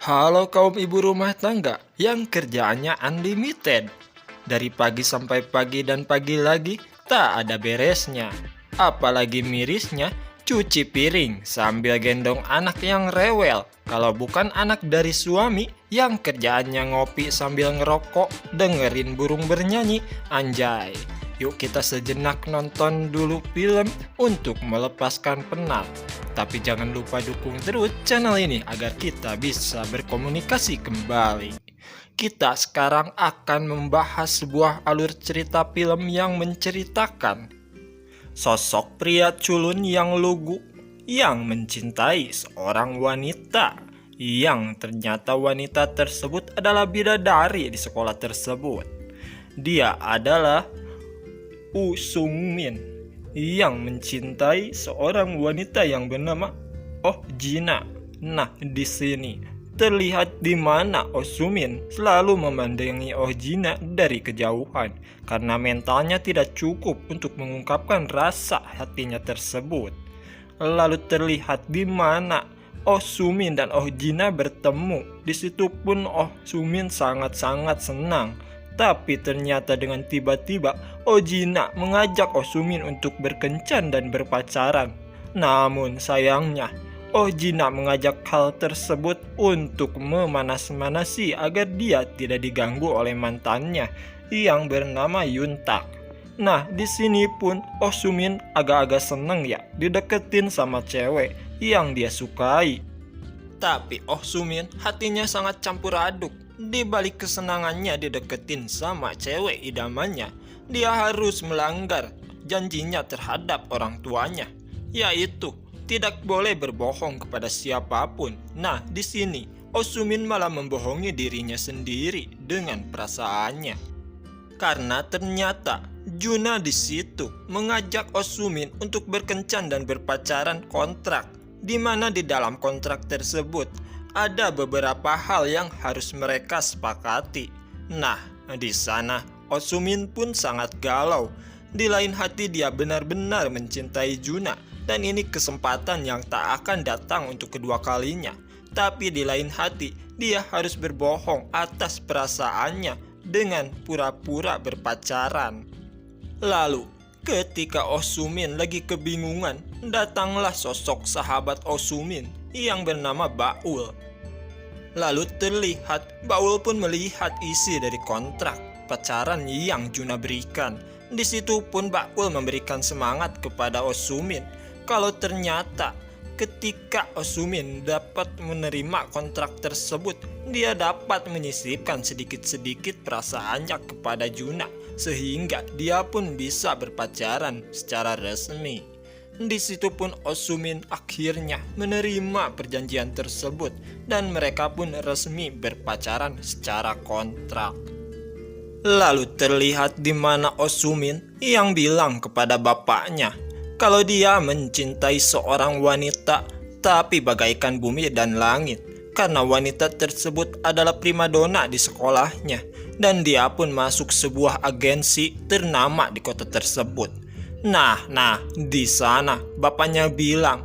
Halo kaum ibu rumah tangga yang kerjaannya unlimited. Dari pagi sampai pagi dan pagi lagi tak ada beresnya. Apalagi mirisnya cuci piring sambil gendong anak yang rewel. Kalau bukan anak dari suami yang kerjaannya ngopi sambil ngerokok dengerin burung bernyanyi, anjay. Yuk kita sejenak nonton dulu film untuk melepaskan penat. Tapi jangan lupa dukung terus channel ini agar kita bisa berkomunikasi kembali. Kita sekarang akan membahas sebuah alur cerita film yang menceritakan sosok pria culun yang lugu yang mencintai seorang wanita yang ternyata wanita tersebut adalah bidadari di sekolah tersebut. Dia adalah Sung-min yang mencintai seorang wanita yang bernama Oh Jina. Nah, di sini terlihat di mana Oh Sung-min selalu memandangi Oh Jina dari kejauhan karena mentalnya tidak cukup untuk mengungkapkan rasa hatinya tersebut. Lalu terlihat di mana Oh Sung-min dan Oh Jina bertemu. Di situ pun Oh Sung-min sangat-sangat senang. Tapi ternyata dengan tiba-tiba Oh Jina mengajak Oh Sung-min untuk berkencan dan berpacaran. Namun sayangnya Oh Jina mengajak hal tersebut untuk memanas-manasi agar dia tidak diganggu oleh mantannya yang bernama Yuntak. Nah, di sini pun Oh Sung-min agak-agak seneng ya dideketin sama cewek yang dia sukai. Tapi Oh Sung-min hatinya sangat campur aduk. Di balik kesenangannya dideketin sama cewek idamannya, dia harus melanggar janjinya terhadap orang tuanya, yaitu tidak boleh berbohong kepada siapapun. Nah, di sini Oh Sung-min malah membohongi dirinya sendiri dengan perasaannya. Karena ternyata Juna di situ mengajak Oh Sung-min untuk berkencan dan berpacaran kontrak, di mana di dalam kontrak tersebut ada beberapa hal yang harus mereka sepakati. Nah, di sana Oh Sung-min pun sangat galau. Di lain hati dia benar-benar mencintai Juna dan ini kesempatan yang tak akan datang untuk kedua kalinya. Tapi di lain hati dia harus berbohong atas perasaannya dengan pura-pura berpacaran. Lalu ketika Oh Sung-min lagi kebingungan, datanglah sosok sahabat Oh Sung-min yang bernama Baul. Lalu terlihat Baul pun melihat isi dari kontrak pacaran yang Juna berikan. Di situ pun Baul memberikan semangat kepada Oh Sung-min kalau ternyata ketika Oh Sung-min dapat menerima kontrak tersebut, dia dapat menyisipkan sedikit-sedikit perasaannya kepada Juna sehingga dia pun bisa berpacaran secara resmi. Di situ pun Oh Sung-min akhirnya menerima perjanjian tersebut dan mereka pun resmi berpacaran secara kontrak. Lalu terlihat di mana Oh Sung-min yang bilang kepada bapaknya kalau dia mencintai seorang wanita tapi bagaikan bumi dan langit karena wanita tersebut adalah primadona di sekolahnya dan dia pun masuk sebuah agensi ternama di kota tersebut. Nah, di sana bapaknya bilang,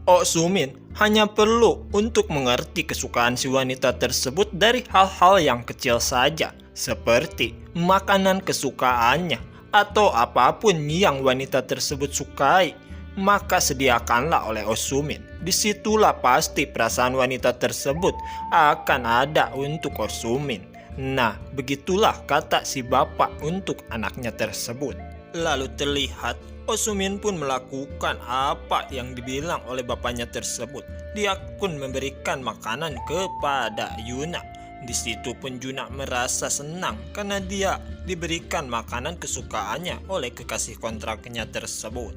Oh Sung-min hanya perlu untuk mengerti kesukaan si wanita tersebut dari hal-hal yang kecil saja, seperti makanan kesukaannya atau apapun yang wanita tersebut sukai, maka sediakanlah oleh Oh Sung-min. Disitulah pasti perasaan wanita tersebut akan ada untuk Oh Sung-min. Nah, begitulah kata si bapak untuk anaknya tersebut. Lalu terlihat Oh Sung-min pun melakukan apa yang dibilang oleh bapaknya tersebut. Dia pun memberikan makanan kepada Yuna. Di situ pun Juna merasa senang karena dia diberikan makanan kesukaannya oleh kekasih kontraknya tersebut.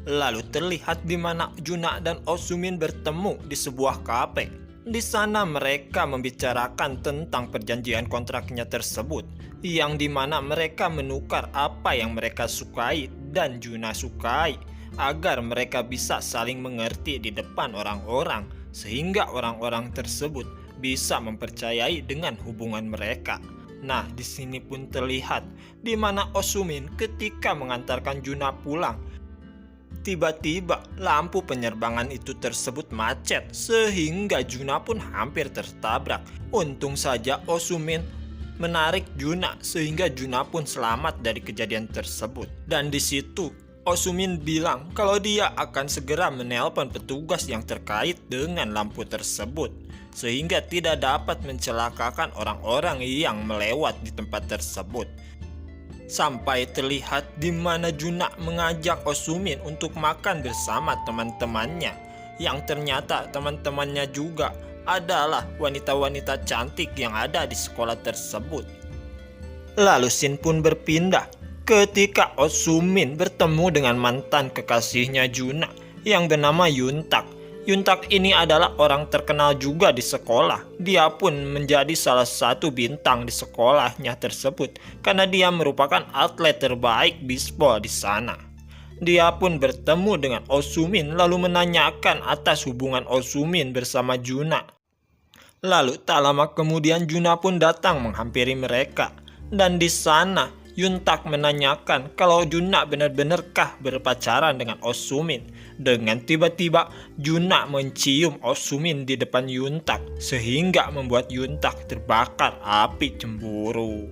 Lalu terlihat di mana Juna dan Oh Sung-min bertemu di sebuah kafe. Di sana mereka membicarakan tentang perjanjian kontraknya tersebut, yang dimana mereka menukar apa yang mereka sukai dan Juna sukai, agar mereka bisa saling mengerti di depan orang-orang, sehingga orang-orang tersebut bisa mempercayai dengan hubungan mereka. Nah, di sini pun terlihat di mana Oh Sung-min ketika mengantarkan Juna pulang, Tiba-tiba lampu penerbangan itu tersebut macet sehingga Juna pun hampir tertabrak. Untung saja Osumin menarik Juna sehingga Juna pun selamat dari kejadian tersebut. Dan di situ Osumin bilang kalau dia akan segera menelpon petugas yang terkait dengan lampu tersebut sehingga tidak dapat mencelakakan orang-orang yang melewat di tempat tersebut. Sampai terlihat di mana Juna mengajak Osumin untuk makan bersama teman-temannya, yang ternyata teman-temannya juga adalah wanita-wanita cantik yang ada di sekolah tersebut. Lalu scene pun berpindah ketika Osumin bertemu dengan mantan kekasihnya Juna yang bernama Yuntak. Yuntak ini adalah orang terkenal juga di sekolah. Dia pun menjadi salah satu bintang di sekolahnya tersebut karena dia merupakan atlet terbaik bisbol di sana. Dia pun bertemu dengan Osumin lalu menanyakan atas hubungan Osumin bersama Juna. Lalu tak lama kemudian Juna pun datang menghampiri mereka. Dan di sana Yuntak menanyakan kalau Juna benar-benarkah berpacaran dengan Osumin. Dengan tiba-tiba Juna mencium Osumin di depan Yuntak sehingga membuat Yuntak terbakar api cemburu.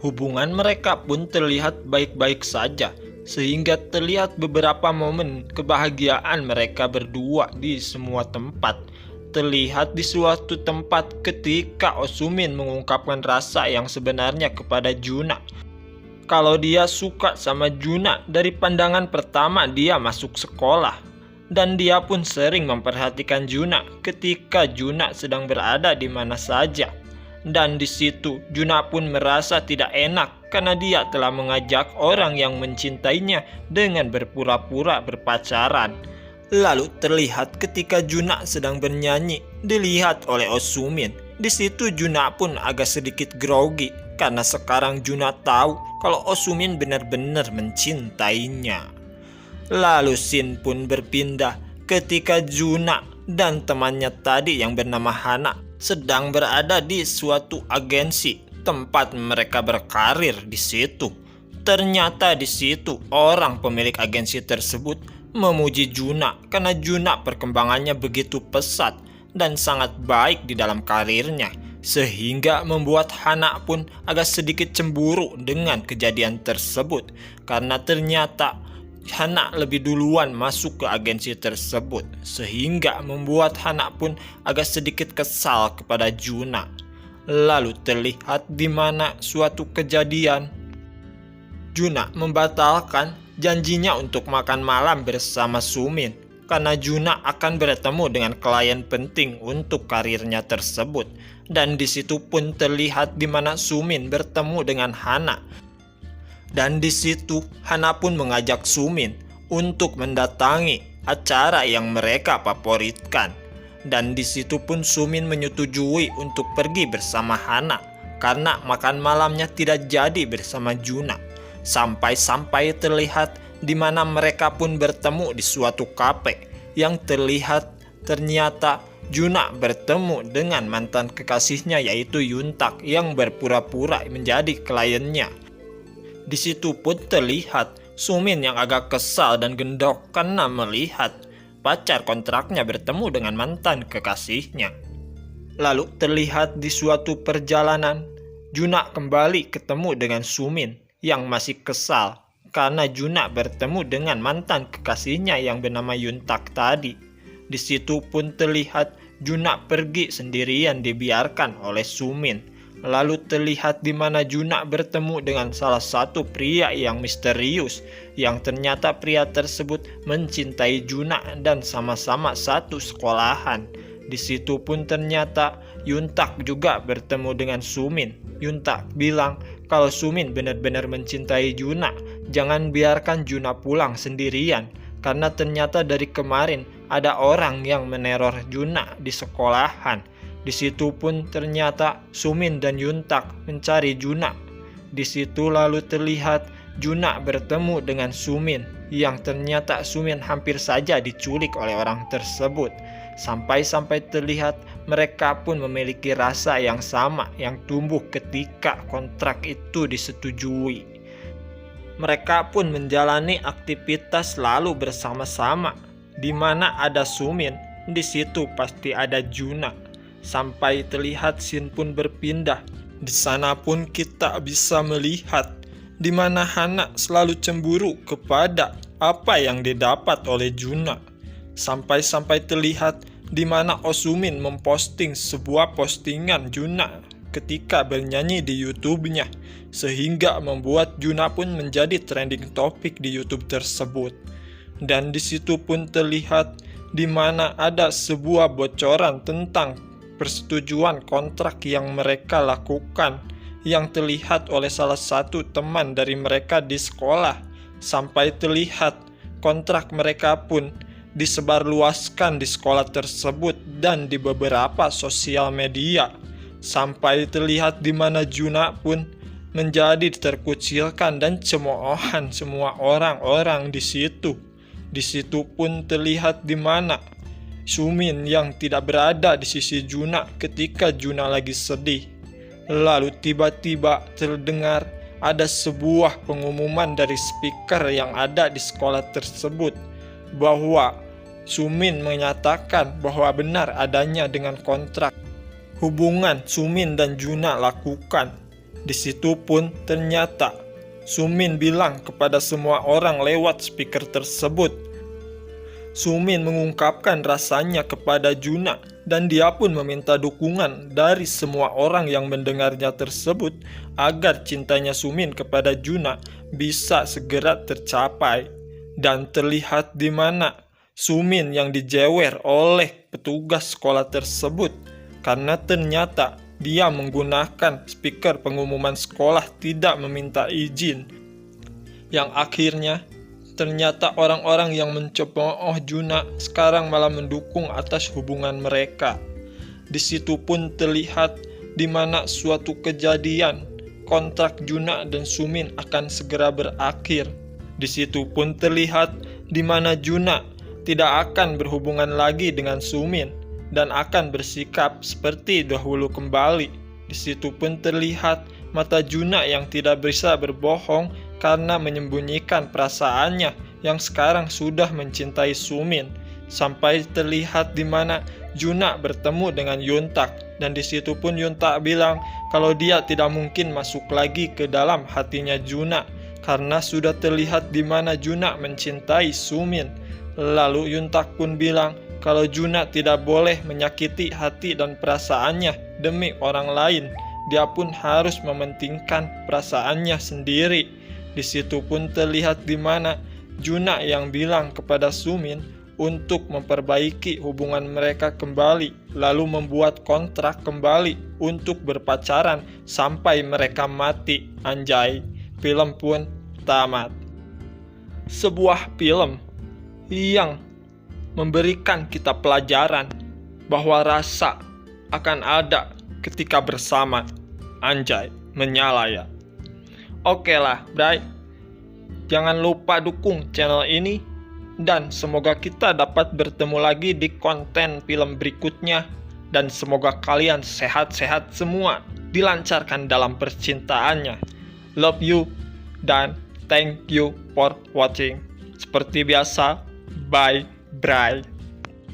Hubungan mereka pun terlihat baik-baik saja sehingga terlihat beberapa momen kebahagiaan mereka berdua di semua tempat. Terlihat di suatu tempat ketika Osumin mengungkapkan rasa yang sebenarnya kepada Juna. Kalau dia suka sama Juna dari pandangan pertama dia masuk sekolah. Dan dia pun sering memperhatikan Juna ketika Juna sedang berada di mana saja. Dan di situ Juna pun merasa tidak enak karena dia telah mengajak orang yang mencintainya dengan berpura-pura berpacaran. Lalu terlihat ketika Juna sedang bernyanyi dilihat oleh Osumin. Di situ Juna pun agak sedikit grogi karena sekarang Juna tahu kalau Osumin benar-benar mencintainya. Lalu scene pun berpindah ketika Juna dan temannya tadi yang bernama Hana sedang berada di suatu agensi tempat mereka berkarir di situ. Ternyata di situ orang pemilik agensi tersebut memuji Juna karena Juna perkembangannya begitu pesat dan sangat baik di dalam karirnya, sehingga membuat Hana pun agak sedikit cemburu dengan kejadian tersebut karena ternyata Hana lebih duluan masuk ke agensi tersebut, sehingga membuat Hana pun agak sedikit kesal kepada Juna. Lalu terlihat di mana suatu kejadian Juna membatalkan janjinya untuk makan malam bersama Sumin karena Juna akan bertemu dengan klien penting untuk karirnya tersebut. Dan di situ pun terlihat di mana Sumin bertemu dengan Hana. Dan di situ Hana pun mengajak Sumin untuk mendatangi acara yang mereka favoritkan. Dan di situ pun Sumin menyetujui untuk pergi bersama Hana karena makan malamnya tidak jadi bersama Juna. Sampai-sampai terlihat di mana mereka pun bertemu di suatu kafe yang terlihat ternyata Juna bertemu dengan mantan kekasihnya yaitu Yuntak yang berpura-pura menjadi kliennya. Di situ pun terlihat Sumin yang agak kesal dan gendok karena melihat pacar kontraknya bertemu dengan mantan kekasihnya. Lalu terlihat di suatu perjalanan Juna kembali ketemu dengan Sumin yang masih kesal karena Juna bertemu dengan mantan kekasihnya yang bernama Yuntak tadi. Di situ pun terlihat Juna pergi sendirian dibiarkan oleh Sumin. Lalu terlihat di mana Juna bertemu dengan salah satu pria yang misterius yang ternyata pria tersebut mencintai Juna dan sama-sama satu sekolahan. Di situ pun ternyata Yuntak juga bertemu dengan Sumin. Yuntak bilang kalau Sumin benar-benar mencintai Juna, jangan biarkan Juna pulang sendirian karena ternyata dari kemarin ada orang yang meneror Juna di sekolahan. Di situ pun ternyata Sumin dan Yuntak mencari Juna. Di situ lalu terlihat Juna bertemu dengan Sumin yang ternyata Sumin hampir saja diculik oleh orang tersebut. Sampai-sampai terlihat mereka pun memiliki rasa yang sama yang tumbuh ketika kontrak itu disetujui. Mereka pun menjalani aktivitas selalu bersama-sama. Di mana ada Sumin, di situ pasti ada Juna. Sampai terlihat scene pun berpindah. Di sana pun kita bisa melihat di mana Hana selalu cemburu kepada apa yang didapat oleh Juna. Sampai-sampai terlihat di mana Osumin memposting sebuah postingan Juna ketika bernyanyi di YouTube-nya, sehingga membuat Juna pun menjadi trending topik di YouTube tersebut. Dan di situ pun terlihat di mana ada sebuah bocoran tentang persetujuan kontrak yang mereka lakukan, yang terlihat oleh salah satu teman dari mereka di sekolah. Sampai terlihat kontrak mereka pun disebarluaskan di sekolah tersebut dan di beberapa sosial media. Sampai terlihat di mana Juna pun menjadi terkucilkan dan cemoohan semua orang-orang di situ. Di situ pun terlihat di mana Sumin yang tidak berada di sisi Juna ketika Juna lagi sedih. Lalu tiba-tiba terdengar ada sebuah pengumuman dari speaker yang ada di sekolah tersebut bahwa Sumin menyatakan bahwa benar adanya dengan kontrak hubungan Sumin dan Juna lakukan. Di situ pun ternyata Sumin bilang kepada semua orang lewat speaker tersebut. Sumin mengungkapkan rasanya kepada Juna dan dia pun meminta dukungan dari semua orang yang mendengarnya tersebut agar cintanya Sumin kepada Juna bisa segera tercapai. Dan terlihat di mana Sumin yang dijewer oleh petugas sekolah tersebut karena ternyata dia menggunakan speaker pengumuman sekolah tidak meminta izin, yang akhirnya ternyata orang-orang yang mencemooh Juna sekarang malah mendukung atas hubungan mereka. Di situ pun terlihat di mana suatu kejadian kontrak Juna dan Sumin akan segera berakhir. Di situ pun terlihat di mana Juna tidak akan berhubungan lagi dengan Sumin dan akan bersikap seperti dahulu kembali. Di situ pun terlihat mata Juna yang tidak bisa berbohong karena menyembunyikan perasaannya yang sekarang sudah mencintai Sumin. Sampai terlihat di mana Juna bertemu dengan Yuntak, dan di situ pun Yuntak bilang kalau dia tidak mungkin masuk lagi ke dalam hatinya Juna karena sudah terlihat di mana Juna mencintai Sumin. Lalu Yuntak pun bilang kalau Juna tidak boleh menyakiti hati dan perasaannya demi orang lain. Dia pun harus mementingkan perasaannya sendiri. Di situ pun terlihat di mana Juna yang bilang kepada Sumin untuk memperbaiki hubungan mereka kembali, lalu membuat kontrak kembali untuk berpacaran sampai mereka mati. Anjay, film pun tamat. Sebuah film yang memberikan kita pelajaran bahwa rasa akan ada ketika bersama. Anjay, menyala ya. Oke lah, bray. Jangan lupa dukung channel ini dan semoga kita dapat bertemu lagi di konten film berikutnya dan semoga kalian sehat-sehat semua, dilancarkan dalam percintaannya. Love you dan thank you for watching. Seperti biasa, bye, bye.